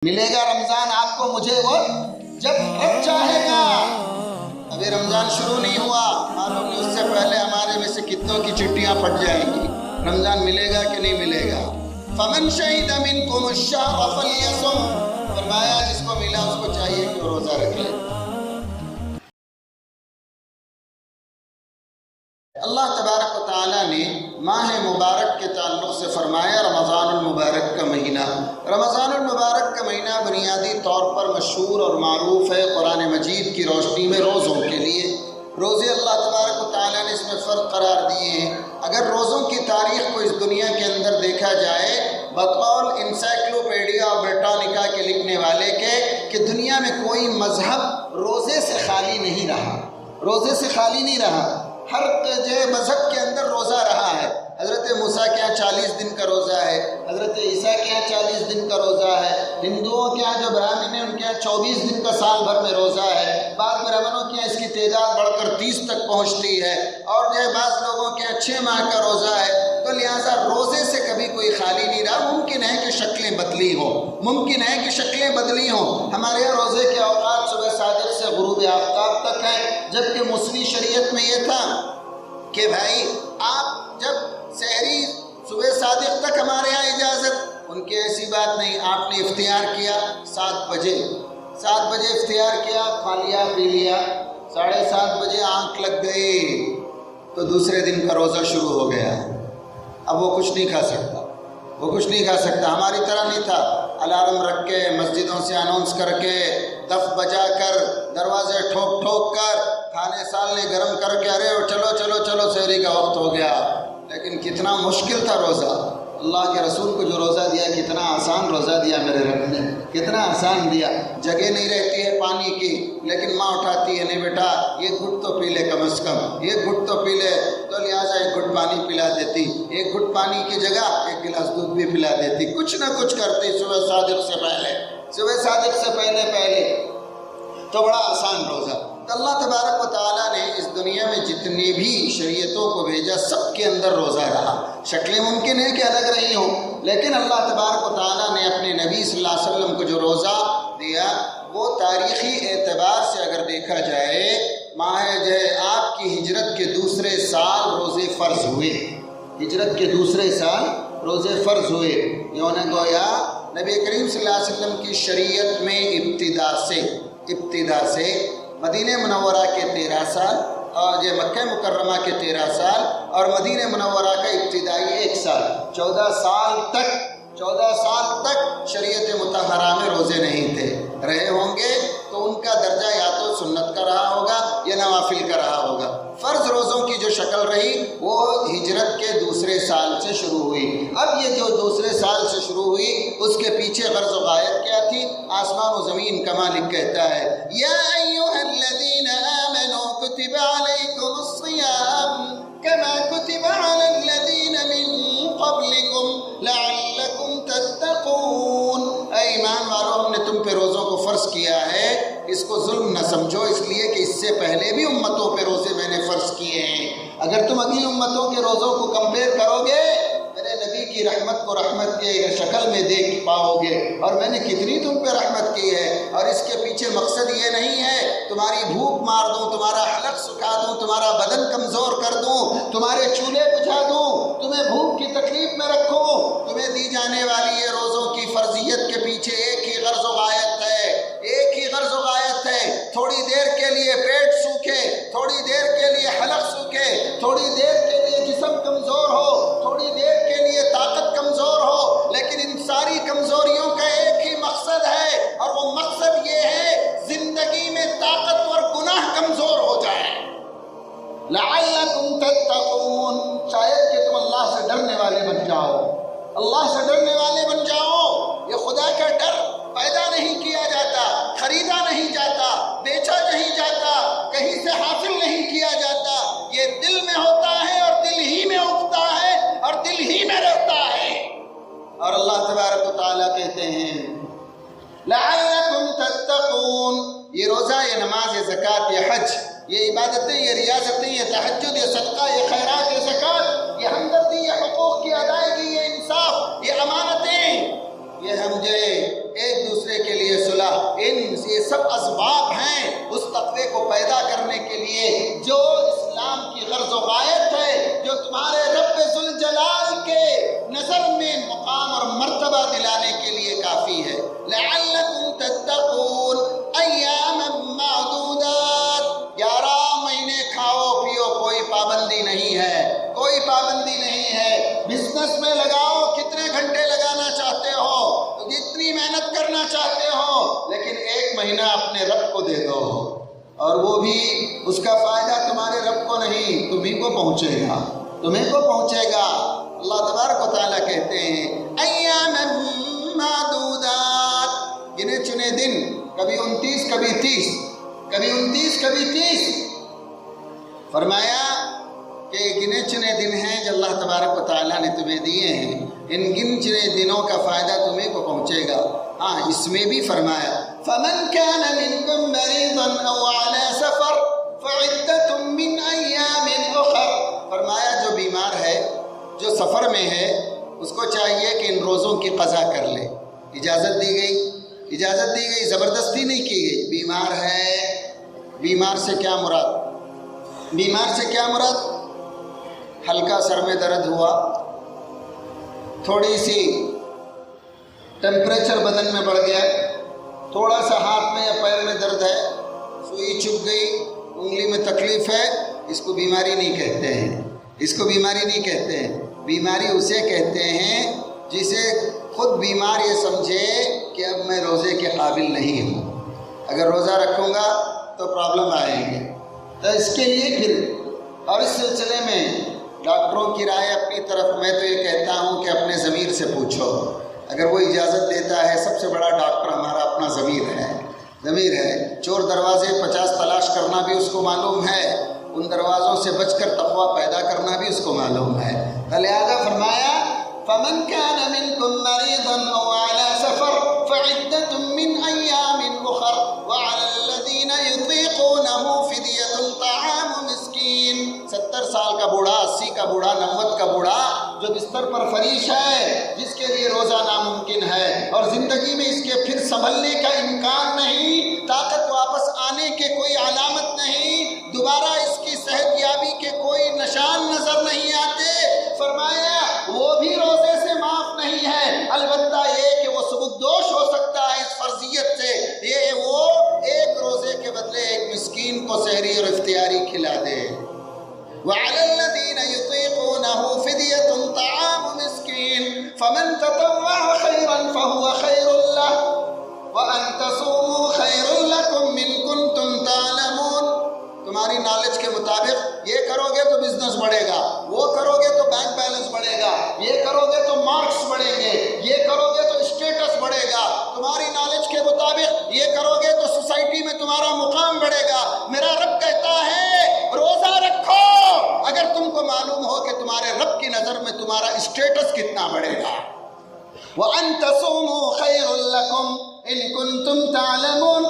ملے گا رمضان آپ کو مجھے وہ جب رب چاہے گا۔ ابھی رمضان شروع نہیں ہوا، معلوم نہیں اس سے پہلے ہمارے میں سے کتنوں کی چٹیاں پھٹ جائیں گی۔ رمضان ملے گا کہ نہیں ملے گا؟ فمن شہد منکم الشہر فلیصم، فرمایا جس کو ملا اس کو چاہیے کہ وہ روزہ رکھ لے۔ اللہ تبارک و تعالیٰ نے ماہ مبارک کے تعلق سے فرمایا رمضان المبارک کا مہینہ۔ رمضان المبارک کا مہینہ بنیادی طور پر مشہور اور معروف ہے قرآن مجید کی روشنی میں روزوں کے لیے۔ روزے اللہ تبارک و تعالیٰ نے اس میں فرق قرار دیے ہیں۔ اگر روزوں کی تاریخ کو اس دنیا کے اندر دیکھا جائے بقول انسائکلوپیڈیا برٹانیکا کے لکھنے والے کے کہ دنیا میں کوئی مذہب روزے سے خالی نہیں رہا، روزے سے خالی نہیں رہا۔ ہر مذہب کے اندر روزہ رہا ہے۔ حضرت موسیٰ کے یہاں 40 دن کا روزہ ہے، حضرت عیسیٰ کے یہاں 40 دن کا روزہ ہے، ہندوؤں کے یہاں جو براہمن ہیں ان کے یہاں 24 دن کا سال بھر میں روزہ ہے، بعض برہمنوں کے یہاں اس کی تعداد بڑھ کر 30 تک پہنچتی ہے، اور بعض لوگوں کے یہاں 6 ماہ کا روزہ ہے۔ تو لہٰذا روزے سے کبھی کوئی خالی نہیں رہا۔ ممکن ہے کہ شکلیں بدلی ہوں، ممکن ہے کہ شکلیں بدلی ہوں۔ ہمارے یہاں روزے کے اوقات صبح صادق سے غروب آفتاب تک ہیں، جبکہ مسلم شریعت میں یہ تھا کہ بھائی آپ جب سحری صبح صادق تک ہمارے یہاں اجازت، ان کی ایسی بات نہیں۔ آپ نے اختیار کیا 7 بجے اختیار کیا، کھا لیا پی لیا، 7:30 بجے آنکھ لگ گئی تو دوسرے دن کا روزہ شروع ہو گیا۔ اب وہ کچھ نہیں کھا سکتا، ہماری طرح نہیں تھا الارم رکھ کے مسجدوں سے اناؤنس کر کے دف بجا کر دروازے ٹھوک کر کھانے سالنے گرم کر کے ارے چلو سحری کا وقت ہو گیا۔ لیکن کتنا مشکل تھا روزہ۔ اللہ کے رسول کو جو روزہ دیا کتنا آسان روزہ دیا میرے رب نے، کتنا آسان دیا۔ جگہ نہیں رہتی ہے پانی کی لیکن ماں اٹھاتی ہے، نہیں بیٹا یہ گھٹ تو پی لے، کم از کم یہ گھٹ تو پی لے، تو لہٰذا ایک گھٹ پانی پلا دیتی، ایک گھٹ پانی کی جگہ ایک گلاس دودھ بھی پلا دیتی، کچھ نہ کچھ کرتی صبح صادق سے پہلے تو بڑا آسان روزہ۔ تو اللہ تبارک و تعالیٰ نے اس دنیا میں جتنی بھی شریعتوں کو بھیجا سب کے اندر روزہ رہا۔ شکلیں ممکن ہے کہ الگ رہی ہوں، لیکن اللہ تبارک و تعالیٰ نے اپنے نبی صلی اللہ علیہ وسلم کو جو روزہ دیا وہ تاریخی اعتبار سے اگر دیکھا جائے ماہ آپ کی ہجرت کے دوسرے سال روزے فرض ہوئے، یوں گویا نبی کریم صلی اللہ علیہ وسلم کی شریعت میں ابتدا سے مدینہ منورہ کے 13 سال اور یہ مکہ مکرمہ کے 13 سال اور مدینہ منورہ کا ابتدائی 1 سال، 14 سال تک شریعت مطہرہ میں روزے نہیں تھے۔ رہے ہوں گے تو ان کا درجہ یا تو سنت کا رہا ہوگا یا نوافل کا رہا ہوگا۔ فرض روزوں کی جو شکل رہی وہ ہجرت کے دوسرے سال سے شروع ہوئی۔ اب یہ جو دوسرے سال سے شروع ہوئی اس کے پیچھے غرض و غایت کیا تھی؟ آسمان و زمین کا مالک کہتا ہے یا ایھا الذین آمنوا کتب علیکم الصیام کما کتب علی الذین من قبلکم لعلکم تتقون۔ اے ایمان والو، ہم نے تم پہ روزوں کو فرض کیا ہے، اس کو ظلم نہ سمجھو، اس لیے کہ اس سے پہلے بھی امتوں پہ روزے میں نے فرض کیے ہیں۔ اگر تم اگلی امتوں کے روزوں کو کمپیئر کرو گے میرے نبی کی رحمت کو رحمت کے شکل میں دیکھ پاؤ گے، اور میں نے کتنی تم پہ رحمت کی ہے۔ اور اس کے پیچھے مقصد یہ نہیں ہے تمہاری بھوک مار دوں، تمہارا حلق سکھا دوں، تمہارا بدن کمزور کر دوں، تمہارے چولہے بجھا دوں، تمہیں بھوک کی تکلیف میں رکھوں۔ تمہیں دی جانے والی یہ روزوں کی فرضیت کے پیچھے ایک ہی غرض و غایت ہے، تھوڑی دیر کے لیے پیٹ سوکھے، تھوڑی دیر کے لیے حلق سوکھے، تھوڑی دیر کے لیے جسم کمزور ہو، تھوڑی دیر کے لیے طاقت کمزور ہو، لیکن ان ساری کمزوریوں کا ایک ہی مقصد ہے، اور وہ مقصد یہ ہے زندگی میں طاقتور گناہ کمزور ہو جائے۔ لعلکم تتقون، شاید کہ تم اللہ سے ڈرنے والے بن جاؤ۔ یہ خدا کا ڈر پیدا نہیں کیا جاتا، خریدا نہیں جاتا، بیچا نہیں جاتا، کہیں سے حاصل نہیں کیا جاتا، یہ دل میں ہوتا ہے اور دل ہی میں اگتا ہے اور دل ہی میں رہتا ہے۔ اور اللہ تبارک و تعالیٰ کہتے ہیں لعلکم تتقون، یہ روزہ، یہ نماز، یہ زکوٰۃ، یہ حج، یہ عبادتیں، یہ ریاضتیں، یہ تہجد، یہ صدقہ، یہ خیرات، یہ زکوٰۃ، یہ ہمدردی، یہ حقوق کی ادائیگی، یہ انصاف، یہ امانتیں، یہ ہم جو ایک دوسرے یہ سب اسباب ہیں اس تقوی کو پیدا کرنے کے لیے جو اسلام کی غرض و غایت ہے، جو تمہارے رب ذوالجلال کے نظر میں مقام اور مرتبہ دلانے کے لیے کافی ہے۔ لعلکم تتقون ایاما معدودات، 11 مہینے کھاؤ پیو، کوئی پابندی نہیں ہے، کوئی پابندی نہیں ہے۔ بزنس میں لگاؤ، کتنے گھنٹے لگانا چاہتے ہو، جتنی محنت کرنا چاہتے ہو، لیکن 1 مہینہ اپنے رب کو دے دو، اور وہ بھی اس کا فائدہ تمہارے رب کو نہیں، تمہیں کو پہنچے گا، تمہیں کو پہنچے گا۔ اللہ تبارک و تعالیٰ کہتے ہیں ایاما معدودات، گنے چنے دن، کبھی 29 کبھی 30، کبھی 29 کبھی 30۔ فرمایا کہ گنے چنے دن ہیں جو اللہ تبارک و تعالیٰ نے تمہیں دیے ہیں، ان گن چنے دنوں کا فائدہ تمہیں کو پہنچے گا۔ ہاں، اس میں بھی فرمایا فَمَنْ كَانَ مِنْكُمْ مَرِيضًا أَوْ عَلَى سَفَرٍ فَعِدَّةٌ مِّنْ أَيَّامٍ أُخَرَ، فرمایا جو بیمار ہے، جو سفر میں ہے، اس کو چاہیے کہ ان روزوں کی قضا کر لے۔ اجازت دی گئی، اجازت دی گئی، زبردستی نہیں کی گئی۔ بیمار ہے، بیمار سے کیا مراد؟ بیمار سے کیا مراد؟ ہلکا سر میں درد ہوا، تھوڑی سی ٹیمپریچر بدن میں بڑھ گیا، تھوڑا سا ہاتھ میں یا پیر میں درد ہے، سوئی چبھ گئی، انگلی میں تکلیف ہے، اس کو بیماری نہیں کہتے ہیں، اس کو بیماری نہیں کہتے ہیں۔ بیماری اسے کہتے ہیں جسے خود بیمار یہ سمجھے کہ اب میں روزے کے قابل نہیں ہوں، اگر روزہ رکھوں گا تو پرابلم آئیں گے، تو اس کے لیے پھر، اور اس سلسلے میں ڈاکٹروں کی رائے اپنی طرف، میں تو یہ کہتا ہوں کہ اپنے ضمیر سے پوچھو، اگر وہ اجازت دیتا ہے، سب سے بڑا ڈاکٹر ہمارا اپنا ضمیر ہے، ضمیر ہے۔ چور دروازے 50 تلاش کرنا بھی اس کو معلوم ہے، ان دروازوں سے بچ کر تقویٰ پیدا کرنا بھی اس کو معلوم ہے۔ لہذا فرمایا فَمَنْ كَانَ مِنْكُمْ مَرِيضًا أَوْ عَلَى سَفَرٍ فَعِدَّةٌ مِّنْ أَيَّامٍ أُخَرَ وَعَلَى الَّذِينَ يُطِيقُونَهُ فِدْيَةٌ طَعَامُ مِسْكِينٍ، 70 سال کا بوڑھا، 80 کا بوڑھا، 90 کا بوڑھا جو بستر پر فریش ہے، جس کے لیے روزہ ناممکن ہے اور زندگی میں اس کے پھر سنبھلنے کا امکان نہیں، طاقت واپس آنے کے کوئی علامت نہیں، دوبارہ اس کی صحت یابی کے کوئی نشان نظر نہیں آتے، فرمایا وہ بھی روزے سے معاف نہیں ہے، البتہ یہ کہ وہ سبکدوش ہو سکتا ہے اس فرضیت سے، یہ وہ ایک روزے کے بدلے ایک مسکین کو سحری اور افطاری کھلا دے۔ وَعَلَى الَّذِينَ يُطِيقُونَهُ فِدْيَةٌ طَعَامُ مِسْكِينٍ فَمَنْ تَطَوَّعَ خَيْرًا فَهُوَ خَيْرٌ لَهُ وَأَنْ تَصُومُوا خَيْرٌ لَكُمْ إِن كُنتُمْ تَعْلَمُونَ، تمہاری نالج کے مطابق یہ کرو گے تو بزنس بڑھے گا، وہ کرو گے تو بینک بیلنس بڑھے گا، یہ کرو گے تو مارکس بڑھیں گے، یہ کرو گے تو اسٹیٹس بڑھے گا، تمہاری نالج کے مطابق یہ کرو گے تو سوسائٹی میں تمہارا مقام بڑھے گا۔ میرا رب کہتا ہے روزہ رکھو اگر تم کو معلوم ہو کہ تمہارے رب کی نظر میں تمہارا اسٹیٹس کتنا بڑھے گا۔ وَأَن تَصُومُوا خَيْرٌ لَكُمْ إِن كُنتُمْ تَعْلَمُونَ،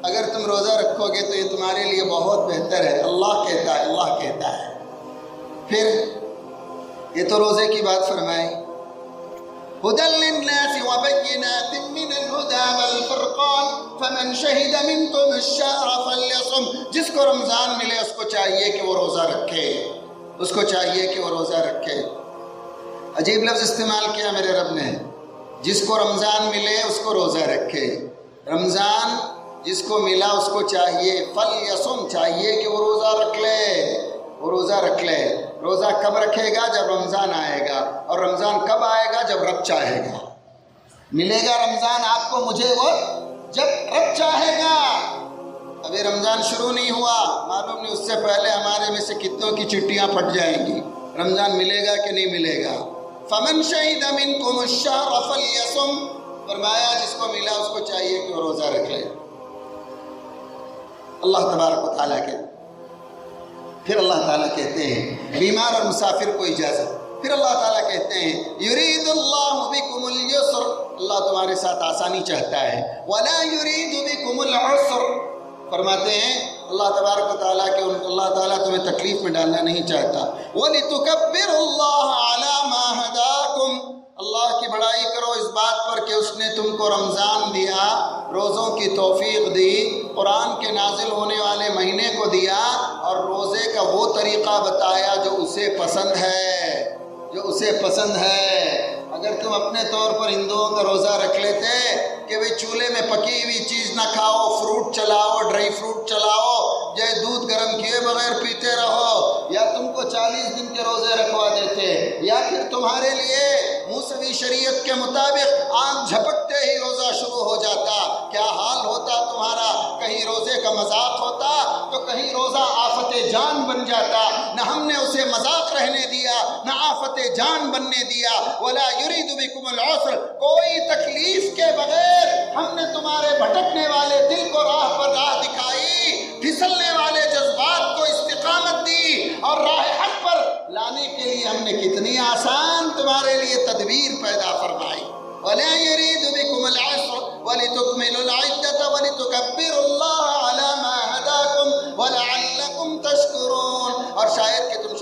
اگر تم روزہ رکھو گے تو یہ تمہارے لیے بہت بہتر ہے، اللہ کہتا ہے، اللہ کہتا ہے۔ پھر یہ تو روزے کی بات فرمائی، هُدًى لِلنَّاسِ وَبَيِّنَاتٍ مِّنَ الْهُدَىٰ وَالْفُرْقَانِ فَمَنْ شَهِدَ مِنْكُمُ الشَّهْرَ فَلْيَصُمْ، جس کو رمضان ملے اس کو چاہیے کہ وہ روزہ رکھے، اس کو چاہیے کہ وہ روزہ رکھے۔ عجیب لفظ استعمال کیا میرے رب نے، جس کو رمضان ملے اس کو روزہ رکھے، رمضان جس کو ملا اس کو چاہیے، فَلْيَصُمْ، چاہیے کہ وہ روزہ رکھ لے، وہ روزہ رکھ لے۔ روزہ کب رکھے گا؟ جب رمضان آئے گا، اور رمضان کب آئے گا؟ جب رب چاہے گا۔ ملے گا رمضان آپ کو مجھے وہ جب رب چاہے گا۔ ابھی رمضان شروع نہیں ہوا، معلوم نہیں اس سے پہلے ہمارے میں سے کتنوں کی چٹیاں پھٹ جائیں گی، رمضان ملے گا کہ نہیں ملے گا۔ فَمَنْ شَهِدَ مِنْكُمُ الشَّهْرَ فَلْيَصُمْ، فرمایا جس کو ملا اس کو چاہیے کہ وہ روزہ رکھ لے۔ اللہ تبارک و تعالیٰ کے پھر اللہ تعالیٰ کہتے ہیں بیمار اور مسافر کو اجازت، پھر اللہ تعالیٰ کہتے ہیں یرید اللہ بکم اليسر، اللہ تمہارے ساتھ آسانی چاہتا ہے، ولا یرید بکم العسر، فرماتے ہیں اللہ تبارک و تعالیٰ کہ اللہ تعالیٰ تمہیں تکلیف میں ڈالنا نہیں چاہتا۔ وَلِتُكَبِّرُوا اللَّهَ عَلَى مَا هَدَاكُمْ، اللہ کی بڑائی کرو اس بات پر کہ اس نے تم کو رمضان دیا، روزوں کی توفیق دی، قرآن کے نازل ہونے والے مہینے کو دیا اور روزے کا وہ طریقہ بتایا جو اسے پسند ہے، جو اسے پسند ہے۔ اگر تم اپنے طور پر ہندوؤں کا روزہ رکھ لیتے کہ بھئی چولہے میں پکی ہوئی چیز نہ کھاؤ، فروٹ چلاؤ، ڈرائی فروٹ چلاؤ، جائے دودھ گرم کیے بغیر پیتے رہو، یا تم کو 40 دن کے روزے رکھوا دیتے، یا پھر تمہارے لیے موسوی شریعت کے مطابق آنکھ جھپکتے ہی روزہ شروع ہو جاتا، کیا حال ہوتا تمہارا؟ کہیں روزے کا مذاق ہوتا تو کہیں روزہ آفت جان بن جاتا۔ نہ ہم نے اسے مذاق رہنے دیا، نہ آفت جان بننے دیا۔ وَلَا يُرِيدُ بِكُمُ الْعُسْرَ، کوئی تکلیف کے بغیر ہم نے تمہارے بھٹکنے والے دل کو راہ پر راہ دکھائی، پھسلنے والے جذبات کو استقامت دی، اور راہ حق پر لانے کے لیے ہم نے کتنی آسان تمہارے لیے تدبیر پیدا فرمائی۔ وَلَا يُرِيدُ بِكُمُ الْعُسْرَ وَلِتُكْمِلُوا الْعِدَّةَ وَلِتُكَبِّرُوا اللَّهَ عَلَى مَا هَدَاكُمْ وَلَعَلَّكُمْ تَشْكُرُونَ، اور شاید کہ تم